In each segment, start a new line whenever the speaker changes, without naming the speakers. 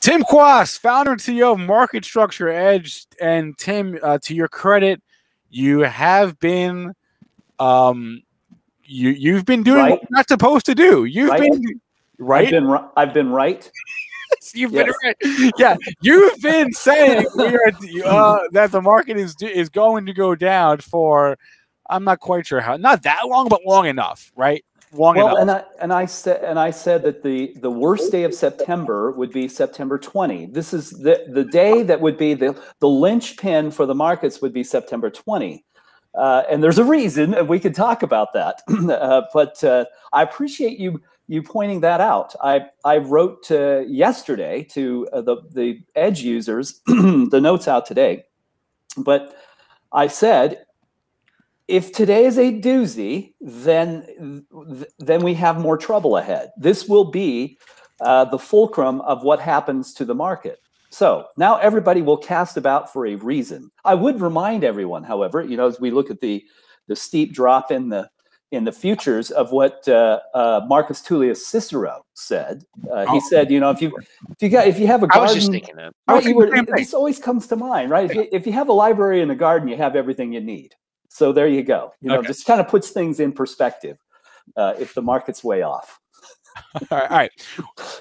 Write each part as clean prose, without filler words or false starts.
Tim Quast, founder and CEO of Market Structure Edge. And Tim, to your credit, you have been you've been doing what you're not supposed to do. You've been right.
I've been right.
You've been right. Yeah, you've been saying that the market is going to go down for, I'm not quite sure how, not that long, but long enough, right? Long enough.
And I said that the worst day of September would be September 20. This is the day that would be the linchpin for the markets would be September 20. And there's a reason, and we could talk about that. But I appreciate you pointing that out. I wrote yesterday to the Edge users the notes out today, but I said, if today is a doozy, then we have more trouble ahead. This will be the fulcrum of what happens to the market. So now everybody will cast about for a reason. I would remind everyone, however, as we look at the steep drop in the futures of what Marcus Tullius Cicero said. He said, if you have a garden,
I was just thinking that.
Right, this always comes to mind, right? If you have a library and a garden, you have everything you need. So there you go. Just kind of puts things in perspective if the market's way off.
All right,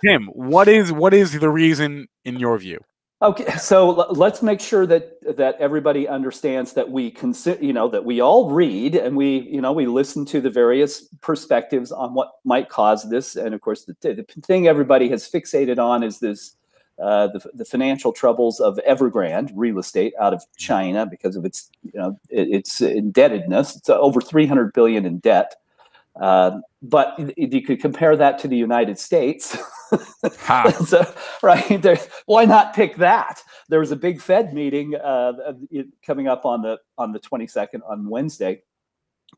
Tim, what is the reason in your view?
Okay, so let's make sure that everybody understands that we consider, that we all read and we listen to the various perspectives on what might cause this. And of course, the thing everybody has fixated on is this. The financial troubles of Evergrande Real Estate out of China because of its indebtedness. It's over $300 billion in debt. But you could compare that to the United States. So, right there, why not pick that? There was a big Fed meeting coming up on the 22nd on Wednesday.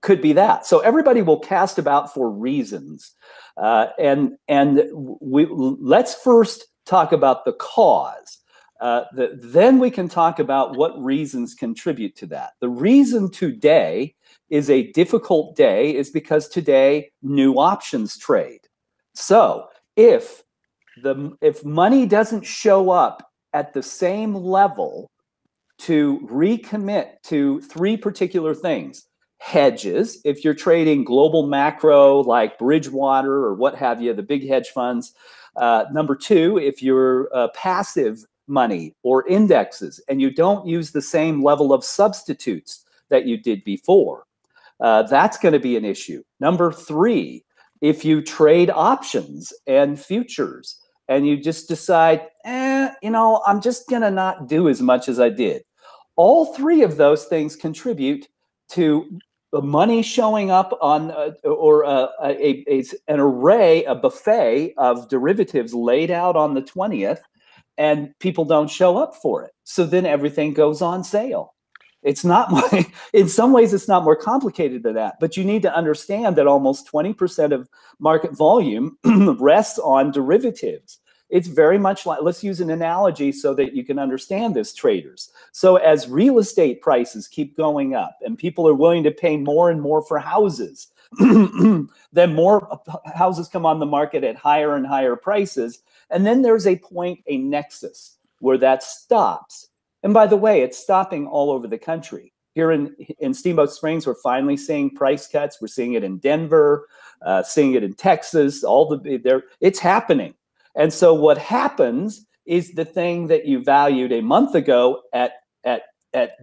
Could be that. So everybody will cast about for reasons, and let's first talk about the cause. Then we can talk about what reasons contribute to that. The reason today is a difficult day is because today new options trade. So if money doesn't show up at the same level to recommit to three particular things: hedges, if you're trading global macro like Bridgewater or what have you, the big hedge funds. Number two, if you're passive money or indexes and you don't use the same level of substitutes that you did before, that's going to be an issue. Number three, if you trade options and futures and you just decide, I'm just going to not do as much as I did. All three of those things contribute to the money showing up on an array, a buffet of derivatives laid out on the 20th, and people don't show up for it. So then everything goes on sale. It's not in some ways, it's not more complicated than that. But you need to understand that almost 20% of market volume rests on derivatives. It's very much like, let's use an analogy so that you can understand this, traders. So as real estate prices keep going up and people are willing to pay more and more for houses, then more houses come on the market at higher and higher prices. And then there's a point, a nexus, where that stops. And by the way, it's stopping all over the country. Here in Steamboat Springs, we're finally seeing price cuts. We're seeing it in Denver, seeing it in Texas. It's happening. And so what happens is the thing that you valued a month ago at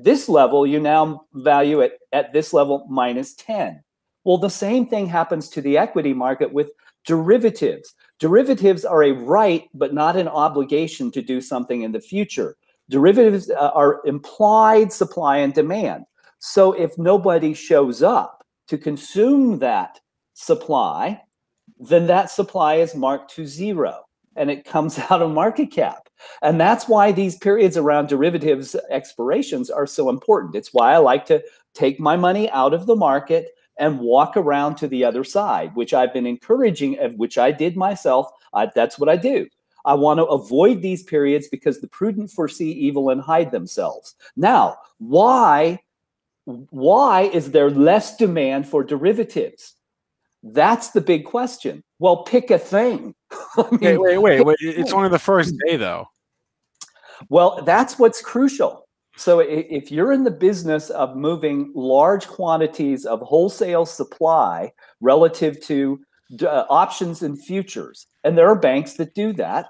this level, you now value it at this level minus 10. Well, the same thing happens to the equity market with derivatives. Derivatives are a right, but not an obligation to do something in the future. Derivatives are implied supply and demand. So if nobody shows up to consume that supply, then that supply is marked to zero. And it comes out of market cap. And that's why these periods around derivatives expirations are so important. It's why I like to take my money out of the market and walk around to the other side, which I've been encouraging, which I did myself. That's what I do. I want to avoid these periods because the prudent foresee evil and hide themselves. Now, why is there less demand for derivatives? That's the big question. Well, pick a thing.
Wait. It's only the first day, though.
Well, that's what's crucial. So if you're in the business of moving large quantities of wholesale supply relative to options and futures, and there are banks that do that,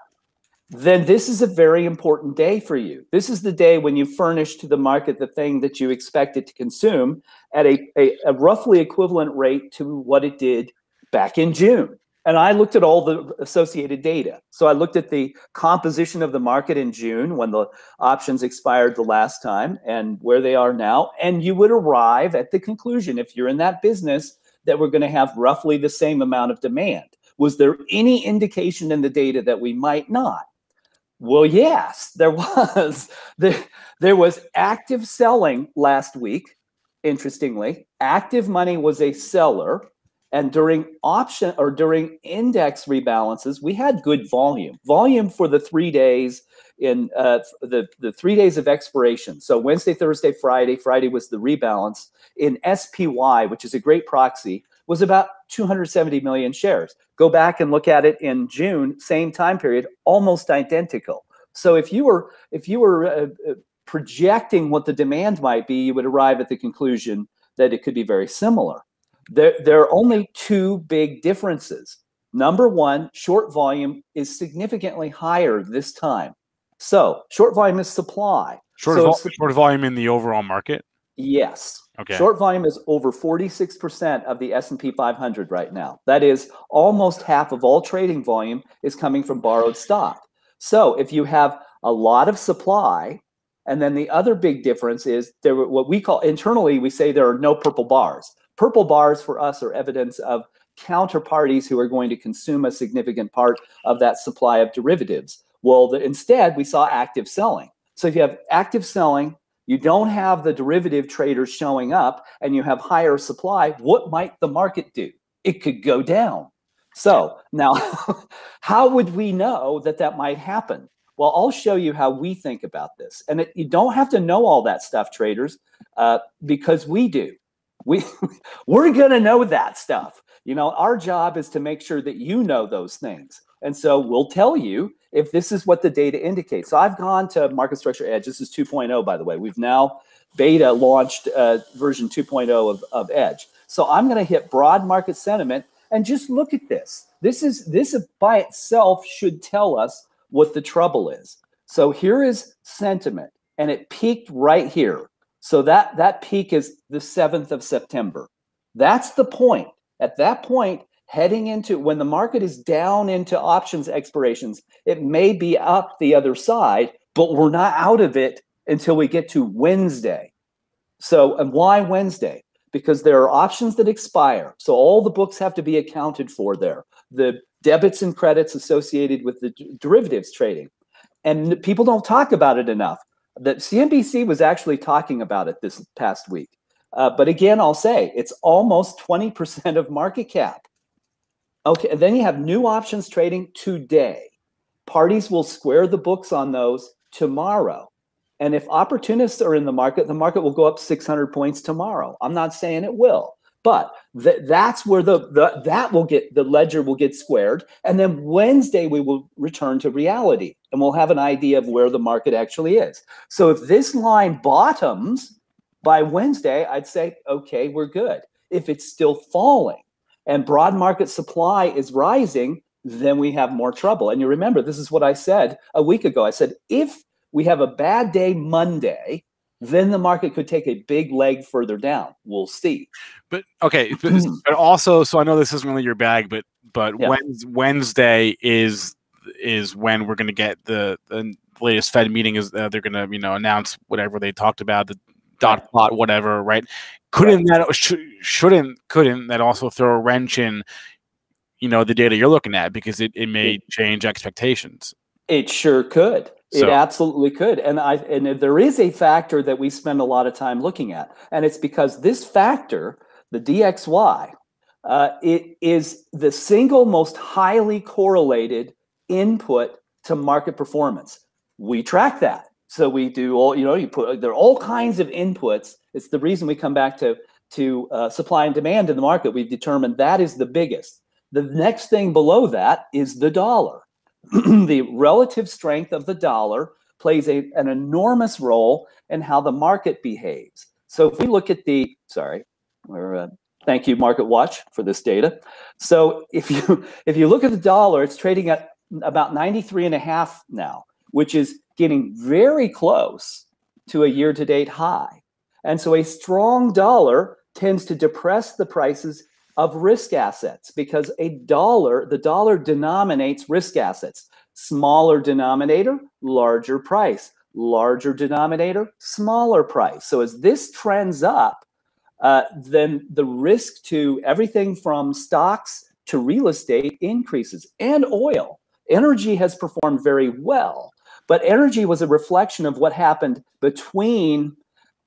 then this is a very important day for you. This is the day when you furnish to the market the thing that you expect it to consume at a roughly equivalent rate to what it did back in June. And I looked at all the associated data. So I looked at the composition of the market in June when the options expired the last time and where they are now. And you would arrive at the conclusion, if you're in that business, that we're going to have roughly the same amount of demand. Was there any indication in the data that we might not? Well, yes, there was. There was active selling last week. Interestingly, active money was a seller. And during index rebalances, we had good volume. Volume for the 3 days in the 3 days of expiration. So Wednesday, Thursday, Friday. Friday was the rebalance in SPY, which is a great proxy, was about 270 million shares. Go back and look at it in June, same time period, almost identical. So if you were projecting what the demand might be, you would arrive at the conclusion that it could be very similar. There are only two big differences. Number one, short volume is significantly higher this time. So short volume is supply.
Short volume in the overall market?
Yes.
Okay.
Short volume is over 46% of the S&P 500 right now. That is almost half of all trading volume is coming from borrowed stock. So if you have a lot of supply, and then the other big difference is what we call internally, we say there are no purple bars. Purple bars for us are evidence of counterparties who are going to consume a significant part of that supply of derivatives. Well, instead, we saw active selling. So if you have active selling, you don't have the derivative traders showing up, and you have higher supply, what might the market do? It could go down. So now, how would we know that that might happen? Well, I'll show you how we think about this. And you don't have to know all that stuff, traders, because we do. We're going to know that stuff. You know, our job is to make sure that you know those things. And so we'll tell you if this is what the data indicates. So I've gone to Market Structure Edge. This is 2.0, by the way. We've now beta launched version 2.0 of Edge. So I'm going to hit broad market sentiment and just look at this. This by itself should tell us what the trouble is. So here is sentiment, and it peaked right here. So that peak is the 7th of September. That's the point. At that point, heading into when the market is down into options expirations, it may be up the other side, but we're not out of it until we get to Wednesday. So, and why Wednesday? Because there are options that expire. So all the books have to be accounted for there. The debits and credits associated with the derivatives trading. And people don't talk about it enough. That CNBC was actually talking about it this past week. But again, I'll say it's almost 20% of market cap. Okay, and then you have new options trading today. Parties will square the books on those tomorrow. And if opportunists are in the market will go up 600 points tomorrow. I'm not saying it will, but that's where the ledger will get squared. And then Wednesday we will return to reality, and we'll have an idea of where the market actually is. So if this line bottoms by Wednesday, I'd say, okay, we're good. If it's still falling and broad market supply is rising, then we have more trouble. And you remember, this is what I said a week ago. I said, if we have a bad day Monday, then the market could take a big leg further down. We'll see.
But okay, but also, so I know this isn't really your bag, but yeah. Wednesday is when we're going to get the latest Fed meeting. Is they're going to announce whatever they talked about, the dot plot, whatever, right? Couldn't that also throw a wrench in the data you're looking at, because it may change expectations? It
sure could. It absolutely could. And there is a factor that we spend a lot of time looking at, and it's because this factor, the DXY, it is the single most highly correlated input to market performance. We track that. So we do all, there are all kinds of inputs. It's the reason we come back to supply and demand in the market. We've determined that is the biggest. The next thing below that is the dollar. The relative strength of the dollar plays an enormous role in how the market behaves. So if we look at the, thank you, Market Watch, for this data. So if you look at the dollar, it's trading at about 93.5 now, which is getting very close to a year-to-date high. And so a strong dollar tends to depress the prices of risk assets because the dollar denominates risk assets. Smaller denominator, larger price. Larger denominator, smaller price. So as this trends up, then the risk to everything from stocks to real estate increases, and oil. Energy has performed very well, but energy was a reflection of what happened between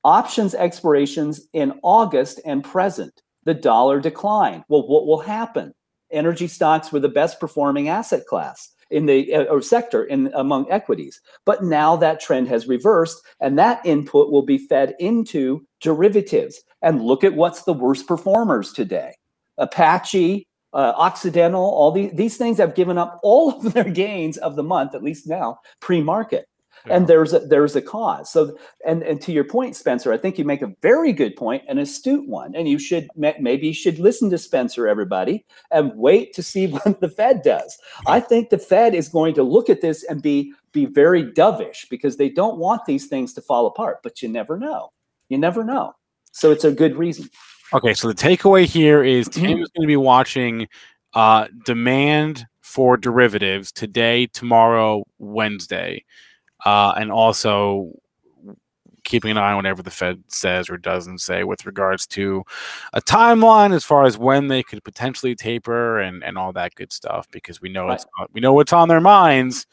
options expirations in August and present. The dollar declined. Well, what will happen? Energy stocks were the best performing asset class in the or sector among equities. But now that trend has reversed, and that input will be fed into derivatives. And look at what's the worst performers today. Apache, Occidental, all these things have given up all of their gains of the month, at least now, pre-market. Yeah. And there's a cause. So, and to your point, Spencer, I think you make a very good point, an astute one. And maybe you should listen to Spencer, everybody, and wait to see what the Fed does. I think the Fed is going to look at this and be very dovish because they don't want these things to fall apart. But you never know. You never know. So it's a good reason.
Okay, so the takeaway here is Tim is going to be watching demand for derivatives today, tomorrow, Wednesday. And also keeping an eye on whatever the Fed says or doesn't say with regards to a timeline as far as when they could potentially taper and all that good stuff, because we know we know what's on their minds,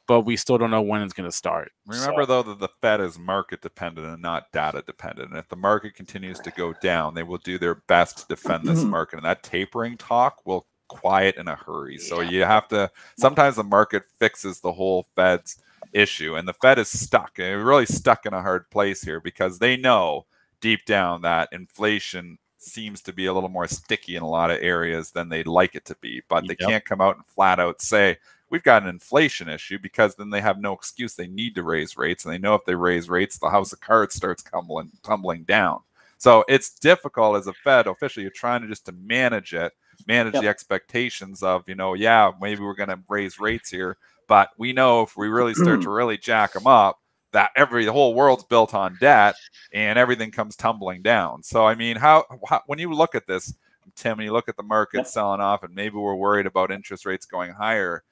but we still don't know when it's going to start.
Remember, though, that the Fed is market dependent and not data dependent. And if the market continues to go down, they will do their best to defend this market. And that tapering talk will quiet in a hurry. So you have to, sometimes the market fixes the whole Fed's issue, and the Fed is stuck. They're really stuck in a hard place here because they know deep down that inflation seems to be a little more sticky in a lot of areas than they'd like it to be. But they can't come out and flat out say, we've got an inflation issue, because then they have no excuse. They need to raise rates, and they know if they raise rates, the house of cards starts tumbling down. So it's difficult as a Fed official. You're trying to just to manage it, manage the expectations of, yeah, maybe we're going to raise rates here, but we know if we really start to really jack them up, that the whole world's built on debt and everything comes tumbling down. So, I mean, how when you look at this, Tim, and you look at the market selling off, and maybe we're worried about interest rates going higher,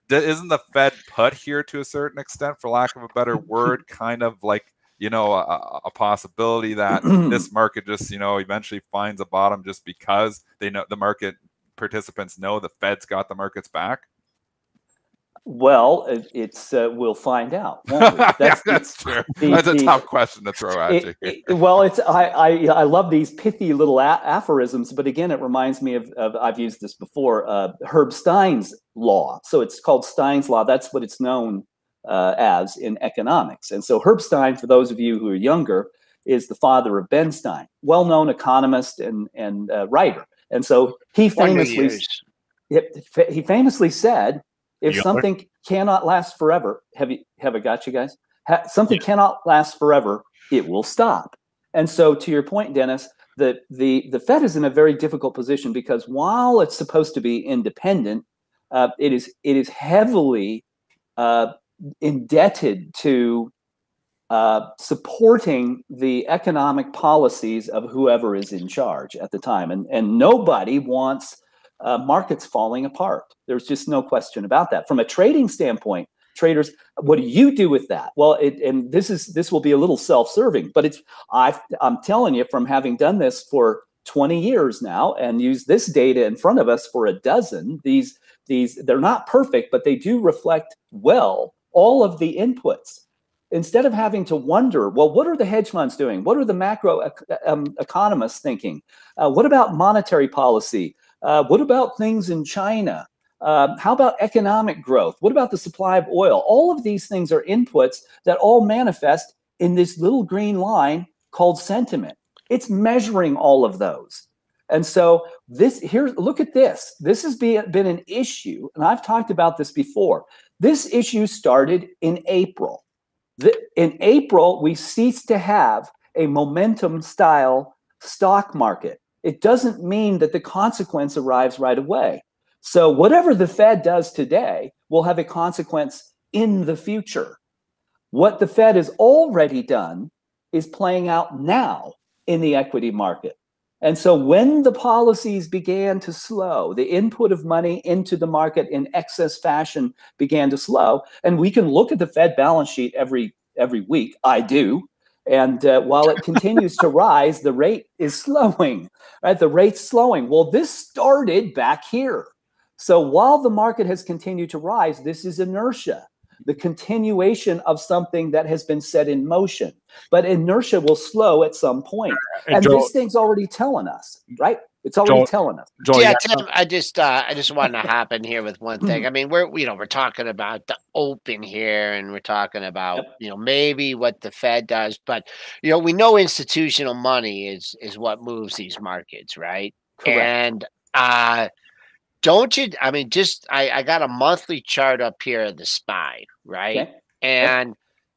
isn't the Fed put here to a certain extent, for lack of a better word, kind of like, a possibility that this market just, eventually finds a bottom just because they know the market participants know the Fed's got the market's back?
Well, we'll find out, won't we?
That's true. That's a tough question to throw at you.
Well, I love these pithy little aphorisms, but again, it reminds me of I've used this before, Herb Stein's law. So it's called Stein's law. That's what it's known as in economics. And so Herb Stein, for those of you who are younger, is the father of Ben Stein, well-known economist and writer. And so he famously said, if something cannot last forever, have I got you guys? Something cannot last forever, it will stop. And so, to your point, Dennis, the Fed is in a very difficult position because while it's supposed to be independent, it is heavily indebted to supporting the economic policies of whoever is in charge at the time, and nobody wants markets falling apart. There's just no question about that. From a trading standpoint, traders, what do you do with that? Well, and this will be a little self-serving, but I'm telling you, from having done this for 20 years now and used this data in front of us for a dozen, these they're not perfect, but they do reflect well all of the inputs. Instead of having to wonder, well, what are the hedge funds doing? What are the macro economists thinking? What about monetary policy? What about things in China? How about economic growth? What about the supply of oil? All of these things are inputs that all manifest in this little green line called sentiment. It's measuring all of those. And so look at this. This has been an issue, and I've talked about this before. This issue started in April. In April, we ceased to have a momentum style stock market. It doesn't mean that the consequence arrives right away. So whatever the Fed does today will have a consequence in the future. What the Fed has already done is playing out now in the equity market. And so when the policies began to slow, the input of money into the market in excess fashion began to slow. And we can look at the Fed balance sheet every week. I do. And while it continues to rise, the rate is slowing, right? The rate's slowing. Well, this started back here. So while the market has continued to rise, this is inertia, the continuation of something that has been set in motion. But inertia will slow at some point. And
Joel,
this thing's already telling us, right? It's already telling us.
Joel,
Yeah, Tim, I just wanted to hop in here with one thing. I mean, we're talking about the open here, and we're talking about maybe what the Fed does, but we know institutional money is what moves these markets, right?
Correct.
And don't you? I mean, I got a monthly chart up here of the SPY, right?
Okay.
And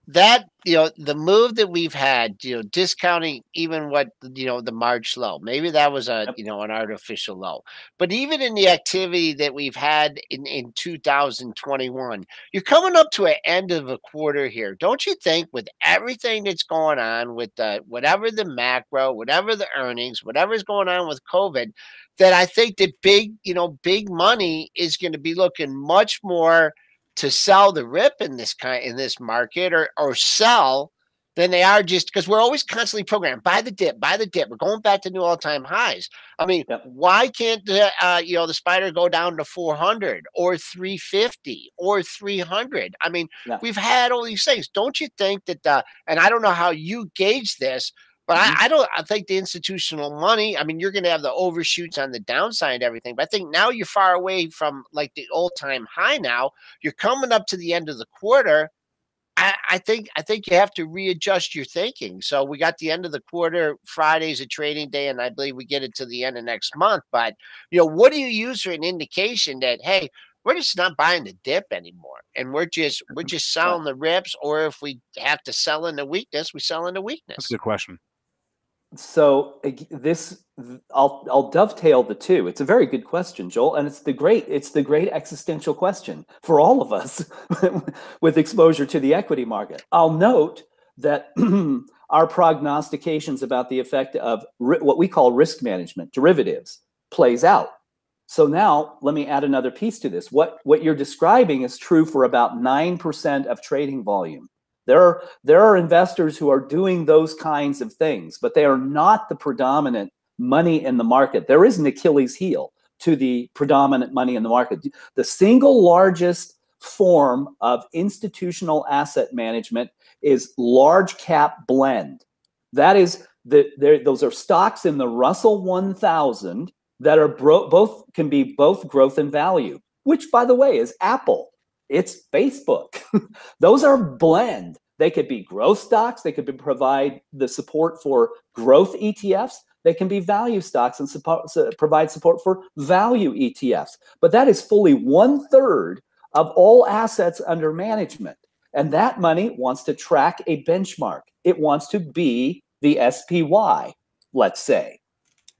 that the move that we've had, discounting even what the March low, maybe that was an artificial low, but even in the activity that we've had in 2021, you're coming up to an end of a quarter here. Don't you think, with everything that's going on with whatever the macro, whatever the earnings, whatever's going on with COVID, that I think that big money is going to be looking much more to sell the rip in this market or sell than they are, just because we're always constantly programmed, buy the dip. We're going back to new all-time highs. I mean, why can't the spider go down to 400 or 350 or 300? I mean, we've had all these things. Don't you think that and I don't know how you gauge this, but I think the institutional money, I mean, you're going to have the overshoots on the downside and everything, but I think now you're far away from like the all-time high now. You're coming up to the end of the quarter. I think you have to readjust your thinking. So we got the end of the quarter. Friday's a trading day, and I believe we get it to the end of next month. But, what do you use for an indication that, hey, we're just not buying the dip anymore, and we're just selling the rips, or if we have to sell in the weakness, we sell in the weakness?
That's a good question.
So I'll dovetail the two. It's a very good question, Joel, and it's the great existential question for all of us with exposure to the equity market. I'll note that our prognostications about the effect of what we call risk management, derivatives, plays out. So now let me add another piece to this. What you're describing is true for about 9% of trading volume. There are investors who are doing those kinds of things, but they are not the predominant money in the market. There is an Achilles heel to the predominant money in the market. The single largest form of institutional asset management is large cap blend. That is, those are stocks in the Russell 1000 that are can be both growth and value, which, by the way, is Apple. It's Facebook. Those are blend. They could be growth stocks. They could provide the support for growth ETFs. They can be value stocks and provide support for value ETFs. But that is fully 1/3 of all assets under management. And that money wants to track a benchmark. It wants to be the SPY, let's say.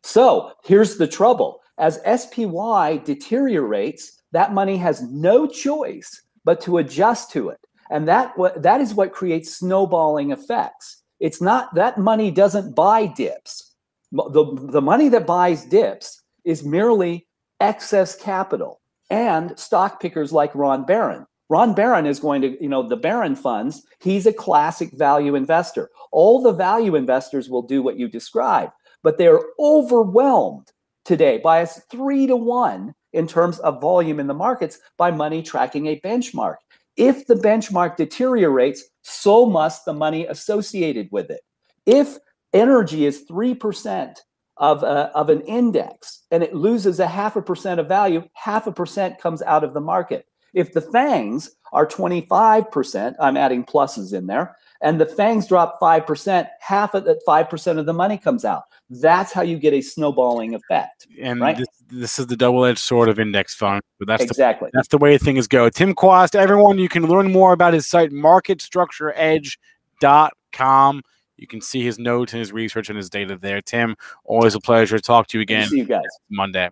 So here's the trouble. As SPY deteriorates, that money has no choice but to adjust to it. And that is what creates snowballing effects. It's not that money doesn't buy dips. The money that buys dips is merely excess capital and stock pickers like Ron Barron. Ron Barron is going to, the Barron funds, he's a classic value investor. All the value investors will do what you described, but they're overwhelmed today by a 3-to-1 in terms of volume in the markets by money tracking a benchmark. If the benchmark deteriorates, so must the money associated with it. If energy is 3% of an index and it loses 0.5% of value, 0.5% comes out of the market. If the FANGs are 25%, I'm adding pluses in there, and the FANGs drop 5%, half of that 5% of the money comes out. That's how you get a snowballing effect.
And
right?
this is the double-edged sword of index funds. But that's
exactly.
That's the way things go. Tim Quast, everyone, you can learn more about his site, marketstructureedge.com. You can see his notes and his research and his data there. Tim, always a pleasure to talk to you again.
See you guys
Monday.